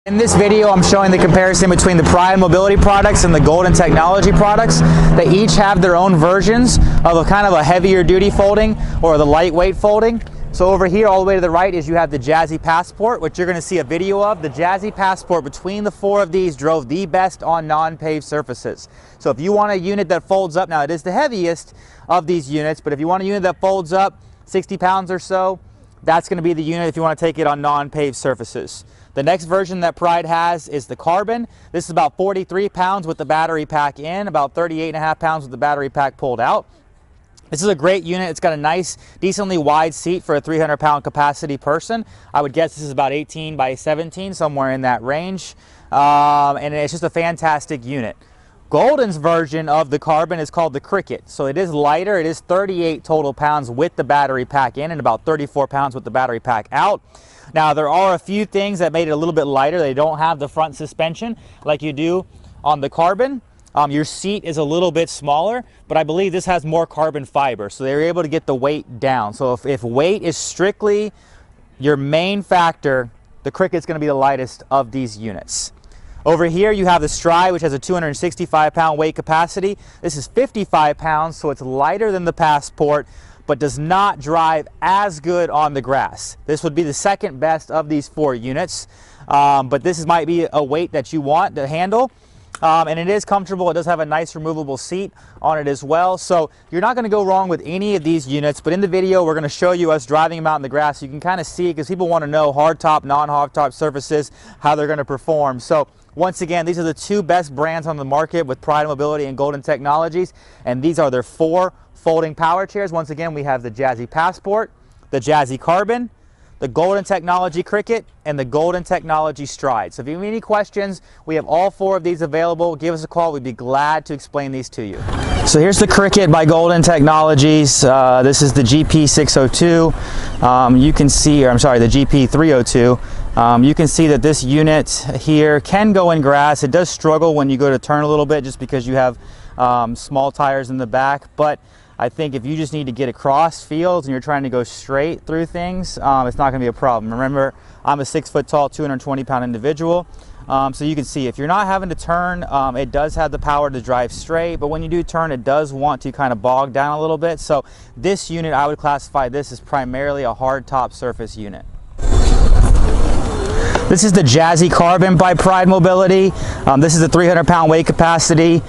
In this video, I'm showing the comparison between the Pride Mobility products and the Golden Technology products. They each have their own versions of a kind of a heavier duty folding or the lightweight folding. So over here, all the way to the right, is you have the Jazzy Passport, which you're going to see a video of. The Jazzy Passport, between the four of these, drove the best on non-paved surfaces. So if you want a unit that folds up, now it is the heaviest of these units, but if you want a unit that folds up 60 pounds or so, that's going to be the unit if you want to take it on non-paved surfaces. The next version that Pride has is the Carbon. This is about 43 pounds with the battery pack in, about 38.5 pounds with the battery pack pulled out. This is a great unit. It's got a nice, decently wide seat for a 300-pound capacity person. I would guess this is about 18 by 17, somewhere in that range. And it's just a fantastic unit. Golden's version of the Carbon is called the Cricket. So it is lighter. It is 38 total pounds with the battery pack in and about 34 pounds with the battery pack out. Now, there are a few things that made it a little bit lighter. They don't have the front suspension like you do on the Carbon. Your seat is a little bit smaller, but I believe this has more carbon fiber, so they were able to get the weight down. So if weight is strictly your main factor, the Cricket's going to be the lightest of these units. Over here you have the Stride, which has a 265-pound weight capacity. This is 55 pounds, so it's lighter than the Passport, but does not drive as good on the grass. This would be the second best of these four units, but this might be a weight that you want to handle. And it is comfortable. It does have a nice removable seat on it as well. So you're not going to go wrong with any of these units. But in the video, we're going to show you us driving them out in the grass. So you can kind of see it because people want to know hardtop, non-hardtop surfaces, how they're going to perform. So once again, these are the two best brands on the market with Pride Mobility and Golden Technologies. And these are their four folding power chairs. Once again, we have the Jazzy Passport, the Jazzy Carbon, the Golden Technology Cricket, and the Golden Technology Stride. So if you have any questions, we have all four of these available. Give us a call. We'd be glad to explain these to you. So here's the Cricket by Golden Technologies. This is the GP602. You can see, or I'm sorry, the GP302. You can see that this unit here can go in grass. It does struggle when you go to turn a little bit just because you have small tires in the back, but I think if you just need to get across fields and you're trying to go straight through things, it's not going to be a problem. Remember, I'm a 6 foot tall, 220-pound individual, so you can see if you're not having to turn, it does have the power to drive straight, but when you do turn, it does want to kind of bog down a little bit. So this unit, I would classify this as primarily a hard top surface unit. This is the Jazzy Carbon by Pride Mobility. This is a 300-pound weight capacity.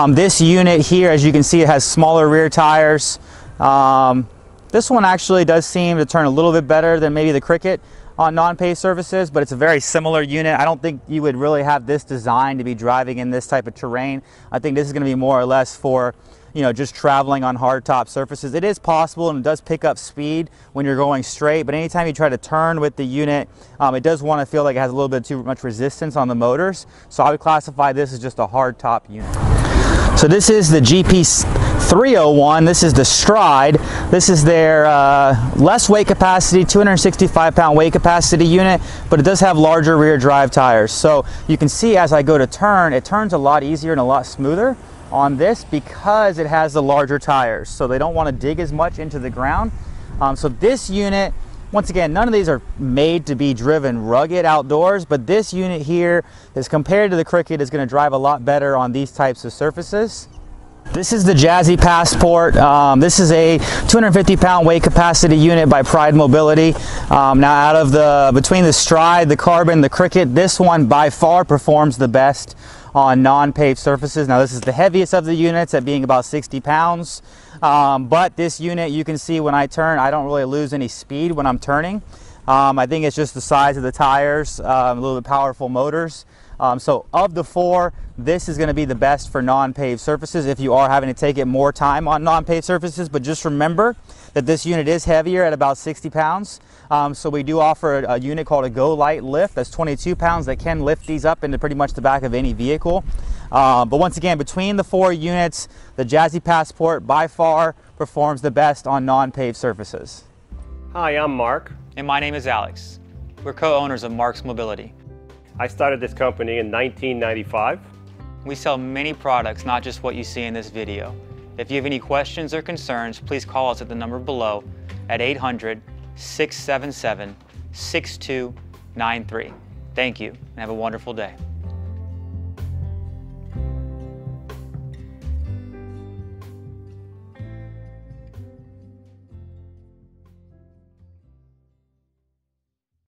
This unit here, as you can see, it has smaller rear tires. This one actually does seem to turn a little bit better than maybe the Cricket on non-paved surfaces, but it's a very similar unit. I don't think you would really have this designed to be driving in this type of terrain. I think this is going to be more or less for, you know, just traveling on hard top surfaces. It is possible and it does pick up speed when you're going straight, but anytime you try to turn with the unit, it does want to feel like it has a little bit too much resistance on the motors. So I would classify this as just a hard top unit. So this is the GP301. This is the Stride. This is their less weight capacity, 265-pound weight capacity unit, but it does have larger rear drive tires. So you can see as I go to turn, it turns a lot easier and a lot smoother on this because it has the larger tires. So they don't want to dig as much into the ground. So this unit, once again, none of these are made to be driven rugged outdoors, but this unit here, as compared to the Cricket, is going to drive a lot better on these types of surfaces. This is the Jazzy Passport. This is a 250-pound weight capacity unit by Pride Mobility. Now, between the Stride, the Carbon, the Cricket, this one by far performs the best on non-paved surfaces. Now, this is the heaviest of the units at being about 60 pounds. But this unit, you can see when I turn, I don't really lose any speed when I'm turning. I think it's just the size of the tires, a little bit powerful motors. So of the four, this is going to be the best for non-paved surfaces if you are having to take it more time on non-paved surfaces. But just remember that this unit is heavier at about 60 pounds. So we do offer a unit called a Go Light Lift. That's 22 pounds that can lift these up into pretty much the back of any vehicle. But once again, between the four units, the Jazzy Passport by far performs the best on non-paved surfaces. Hi, I'm Mark. And my name is Alex. We're co-owners of Marc's Mobility. I started this company in 1995. We sell many products, not just what you see in this video. If you have any questions or concerns, please call us at the number below at 800-677-6293. Thank you, and have a wonderful day.